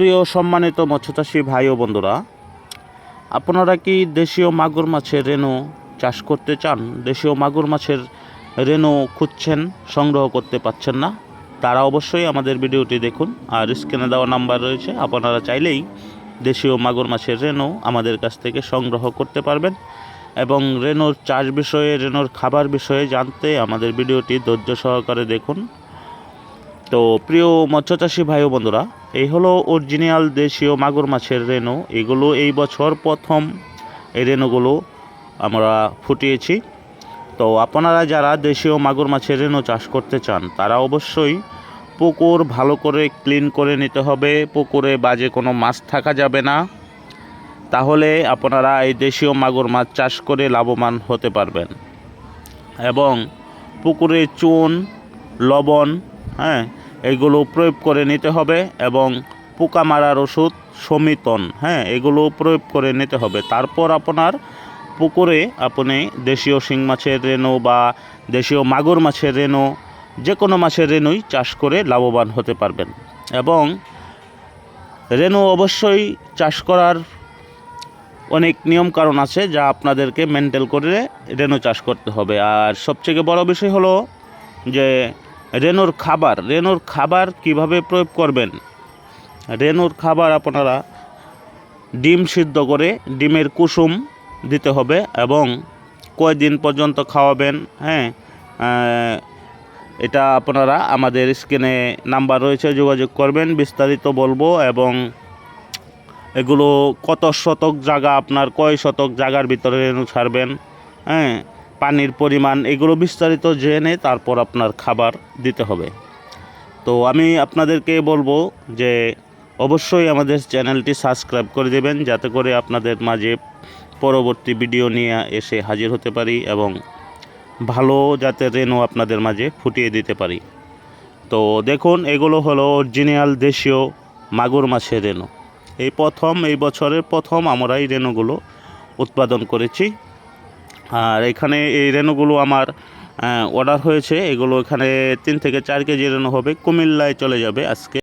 প্রিয় সম্মানিত মৎস্যচাষী ভাই ও বন্ধুরা, আপনারা কি দেশীয় মাগুর মাছের রেণু চাষ করতে চান? দেশীয় মাগুর মাছের রেণু খুঁজছেন, সংগ্রহ করতে পাচ্ছেন না? তারা অবশ্যই আমাদের ভিডিওটি দেখুন। আর স্ক্রিনে দেওয়া নাম্বার রয়েছে, আপনারা চাইলেই দেশীয় মাগুর মাছের রেণু আমাদের কাছ থেকে সংগ্রহ করতে পারবেন। এবং রেণুর চাষ বিষয়ে, রেণুর খাবার বিষয়ে জানতে আমাদের ভিডিওটি ধৈর্য সহকারে দেখুন। তো প্রিয় মৎস্যচাষী ভাই ও বন্ধুরা, এই হলো অরিজিনাল দেশীয় মাগুর মাছের রেণু। এগুলো এই বছর প্রথম এই রেণুগুলো আমরা ফুটিয়েছি। তো আপনারা যারা দেশীয় মাগুর মাছের রেণু চাষ করতে চান, তারা অবশ্যই পুকুর ভালো করে ক্লিন করে নিতে হবে। পুকুরে বাজে কোনো মাছ থাকা যাবে না, তাহলে আপনারা এই দেশীয় মাগুর মাছ চাষ করে লাভবান হতে পারবেন। এবং পুকুরে চুন, লবণ, এগুলো প্রয়োগ করে নিতে হবে। এবং পোকা মারার ওষুধ, সমিতন, এগুলো প্রয়োগ করে নিতে হবে। তারপর আপনার পুকুরে আপনি দেশীয় শিং মাছের রেণু বা দেশীয় মাগুর মাছের রেণু, যে কোনো মাছের রেণুই চাষ করে লাভবান হতে পারবেন। এবং রেণু অবশ্যই চাষ করার অনেক নিয়ম কারণ আছে, যা আপনাদেরকে মেনটেন করে রেণু চাষ করতে হবে। আর সবথেকে বড় বিষয় হলো যে রেণুর খাবার কিভাবে প্রয়োগ করবেন। রেণুর খাবার আপনারা ডিম সিদ্ধ করে ডিমের কুসুম দিতে হবে এবং কয়দিন পর্যন্ত খাওয়াবেন, এটা আপনারা আমাদের স্ক্রিনে নাম্বার রয়েছে, যোগাযোগ করবেন, বিস্তারিত বলবো। এবং এগুলো কত শতক জায়গা, আপনার কয় শতক জায়গার ভিতরে রেণু ছাড়বেন, পানির পরিমাণ, এগুলো বিস্তারিত জেনে তারপর আপনার খাবার দিতে হবে। তো আমি আপনাদেরকে বলবো যে অবশ্যই আমাদের চ্যানেলটি সাবস্ক্রাইব করে দেবেন, যাতে করে আপনাদের মাঝে পরবর্তী ভিডিও নিয়ে এসে হাজির হতে পারি এবং ভালো জাতের রেণু আপনাদের মাঝে ফুটিয়ে দিতে পারি। তো দেখুন, এগুলো হলো অরিজিনাল দেশীয় মাগুর মাছের রেণু। এই বছরের প্রথম আমরা এই রেণুগুলো উৎপাদন করেছি। আর এখানে এই রেণুগুলো আমার অর্ডার হয়েছে। এগুলো এখানে 3 থেকে 4 কেজি রেণু হবে, কুমিল্লায় চলে যাবে আজকে।